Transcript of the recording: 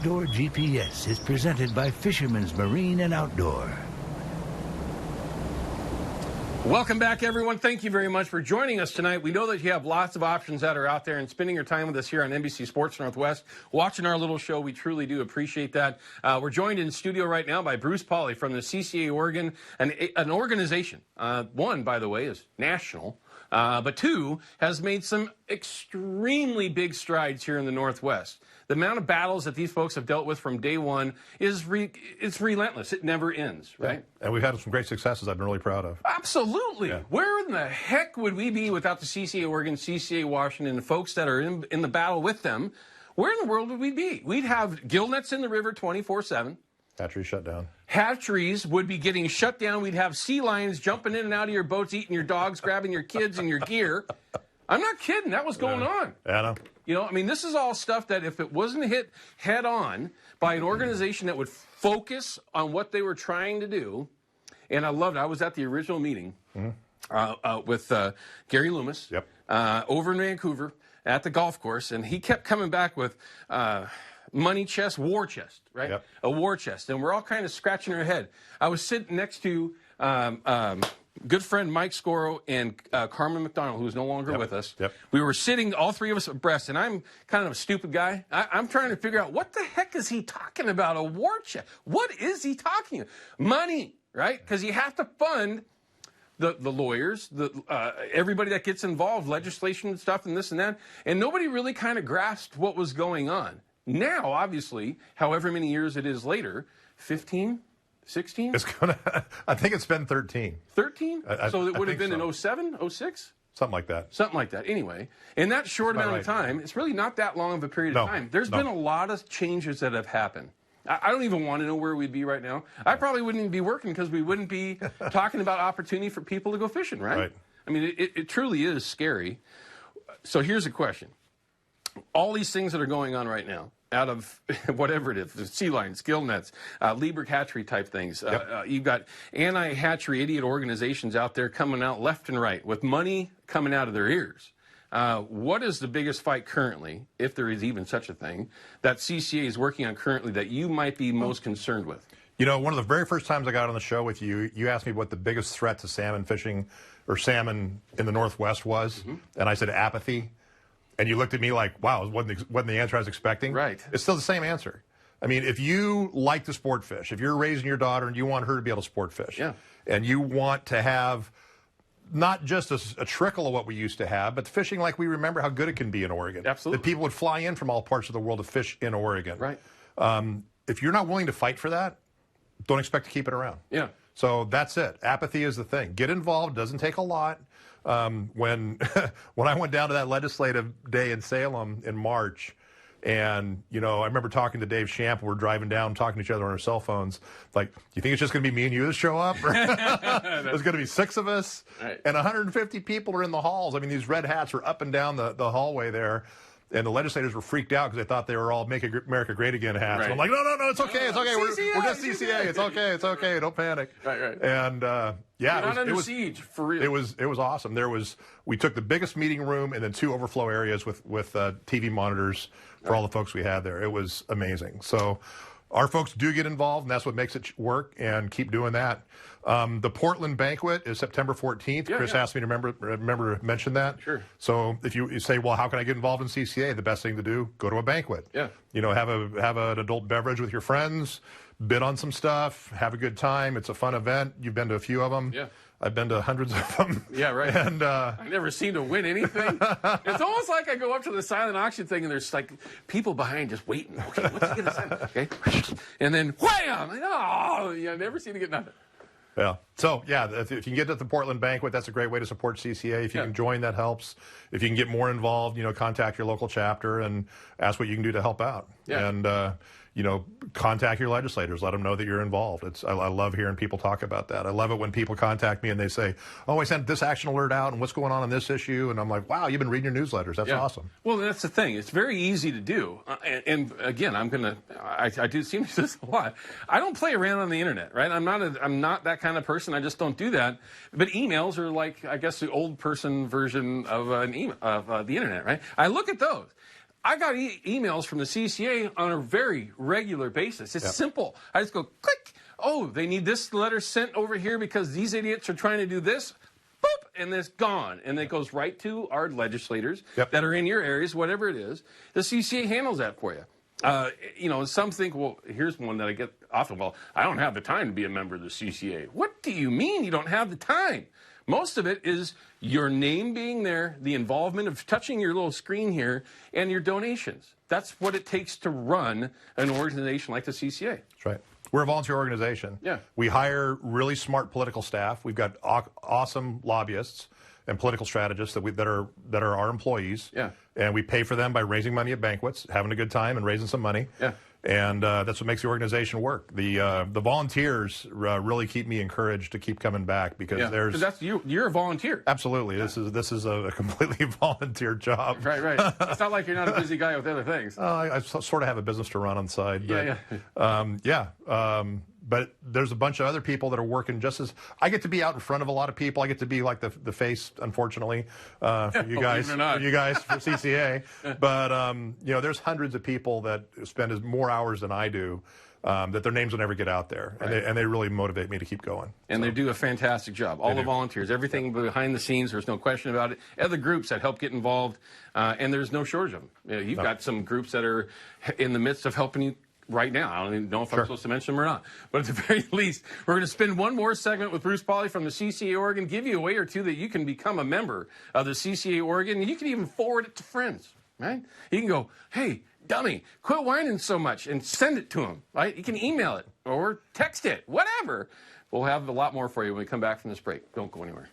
Outdoor GPS is presented by Fisherman's Marine and Outdoor. Welcome back, everyone. Thank you very much for joining us tonight. We know that you have lots of options that are out there, and spending your time with us here on NBC Sports Northwest, watching our little show, we truly do appreciate that. We're joined in studio right now by Bruce Polley from the CCA Oregon, an organization. One, by the way, is national, but two, has made some extremely big strides here in the Northwest. The amount of battles that these folks have dealt with from day one is it's relentless. It never ends, right? Yeah. And we've had some great successes I've been really proud of. Absolutely. Yeah. Where in the heck would we be without the CCA Oregon, CCA Washington, the folks that are in the battle with them? Where in the world would we be? We'd have gill nets in the river 24/7. Hatcheries shut down. Hatcheries would be getting shut down. We'd have sea lions jumping in and out of your boats, eating your dogs, grabbing your kids and your gear. I'm not kidding. That was going on. Yeah, I know. You know, I mean, this is all stuff that if it wasn't hit head on by an organization that would focus on what they were trying to do, and I loved it. I was at the original meeting with Gary Loomis over in Vancouver at the golf course, and he kept coming back with money chest, war chest, right? Yep. A war chest, and we're all kind of scratching our head. I was sitting next to good friend Mike Scoro and Carmen McDonald, who's no longer with us. Yep. We were sitting, all three of us abreast, and I'm kind of a stupid guy. I'm trying to figure out, what the heck is he talking about? A war chest? What is he talking about? Money, right? Because you have to fund the lawyers, everybody that gets involved, legislation and stuff and this and that, and nobody really kind of grasped what was going on. Now, obviously, however many years it is later, 15? 16? It's I think it's been 13. 13? So it would have been in 07, 06? Something like that. Something like that. Anyway, in that short amount of time, it's really not that long of a period of time. There's been a lot of changes that have happened. I don't even want to know where we'd be right now. I probably wouldn't even be working because we wouldn't be talking about opportunity for people to go fishing, right? I mean, it truly is scary. So here's a question. All these things that are going on right now, out of whatever it is, the sea lions, gill nets, Lieberg hatchery type things. You've got anti-hatchery idiot organizations out there coming out left and right with money coming out of their ears. What is the biggest fight currently, if there is even such a thing, that CCA is working on currently that you might be most concerned with? You know, one of the very first times I got on the show with you, you asked me what the biggest threat to salmon fishing or salmon in the Northwest was, and I said apathy. And you looked at me like, wow, wasn't the answer I was expecting? Right. It's still the same answer. I mean, if you like to sport fish, if you're raising your daughter and you want her to be able to sport fish, and you want to have not just a trickle of what we used to have, but fishing like we remember how good it can be in Oregon. Absolutely. That people would fly in from all parts of the world to fish in Oregon. Right. If you're not willing to fight for that, don't expect to keep it around. Yeah. So that's it. Apathy is the thing. Get involved. Doesn't take a lot. When I went down to that legislative day in Salem in March, and, you know, I remember talking to Dave Shamp. We're driving down, talking to each other on our cell phones. Like, do you think it's just going to be me and you that show up? There's going to be 6 of us, and 150 people are in the halls. I mean, these red hats are up and down the hallway there. And the legislators were freaked out because they thought they were all Make America Great Again hats. And I'm like, no, it's okay, it's okay. We're just CCA. It's okay. Don't panic. Right. And it was siege for real. It was awesome. We took the biggest meeting room and then 2 overflow areas with TV monitors for all the folks we had there. It was amazing. So our folks do get involved, and that's what makes it work. And keep doing that. The Portland banquet is September 14th. Chris asked me to remember to mention that. Sure. So if you say, well, how can I get involved in CCA? The best thing to do, go to a banquet. Yeah. You know, have an adult beverage with your friends, bid on some stuff, have a good time. It's a fun event. You've been to a few of them. Yeah. I've been to hundreds of them. Yeah, right. And I never seem to win anything. It's almost like I go up to the silent auction thing and there's like people behind just waiting. Okay, what's he going to say? Okay. And then wham! Oh, I never seem to get nothing. Yeah. So, yeah, if you can get to the Portland banquet, that's a great way to support CCA. If you can join, that helps. If you can get more involved, you know, contact your local chapter and ask what you can do to help out. Yeah. And, you know, contact your legislators. Let them know that you're involved. I love hearing people talk about that. I love it when people contact me and they say, oh, I sent this action alert out and what's going on this issue. And I'm like, wow, you've been reading your newsletters. That's awesome. Well, that's the thing. It's very easy to do. And again, I do seem to do this a lot. I don't play around on the internet, right? I'm not that kind of person. I just don't do that. But emails are like, I guess, the old person version of the internet, right? I look at those. I got emails from the CCA on a very regular basis. It's simple. I just go, click. Oh, they need this letter sent over here because these idiots are trying to do this. Boop, and it's gone. And it goes right to our legislators that are in your areas, whatever it is. The CCA handles that for you. You know, some think, well, here's one that I get often. Well, I don't have the time to be a member of the CCA. What do you mean you don't have the time? Most of it is your name being there, the involvement of touching your little screen here, and your donations. That's what it takes to run an organization like the CCA. That's right. We're a volunteer organization. Yeah. We hire really smart political staff. We've got awesome lobbyists and political strategists that are our employees. Yeah. And we pay for them by raising money at banquets, having a good time, and raising some money. Yeah. And that's what makes the organization work. The volunteers really keep me encouraged to keep coming back because there's. That's you're a volunteer. Absolutely. Yeah. This is a completely volunteer job. Right. It's not like you're not a busy guy with other things. I sort of have a business to run on the side. But, but there's a bunch of other people that are working just as. I get to be out in front of a lot of people. I get to be like the face, unfortunately, for you guys, for CCA. But you know, there's hundreds of people that spend more hours than I do. That their names will never get out there, and they really motivate me to keep going. And they do a fantastic job. All the volunteers, everything behind the scenes. There's no question about it. Other groups that help get involved, and there's no shortage of them. You know, you've got some groups that are in the midst of helping you right now. I don't even know if I'm supposed to mention them or not. But at the very least, we're going to spend one more segment with Bruce Polley from the CCA Oregon, give you a way or two that you can become a member of the CCA Oregon, and you can even forward it to friends, right? You can go, hey, dummy, quit whining so much, and send it to them, right? You can email it or text it, whatever. We'll have a lot more for you when we come back from this break. Don't go anywhere.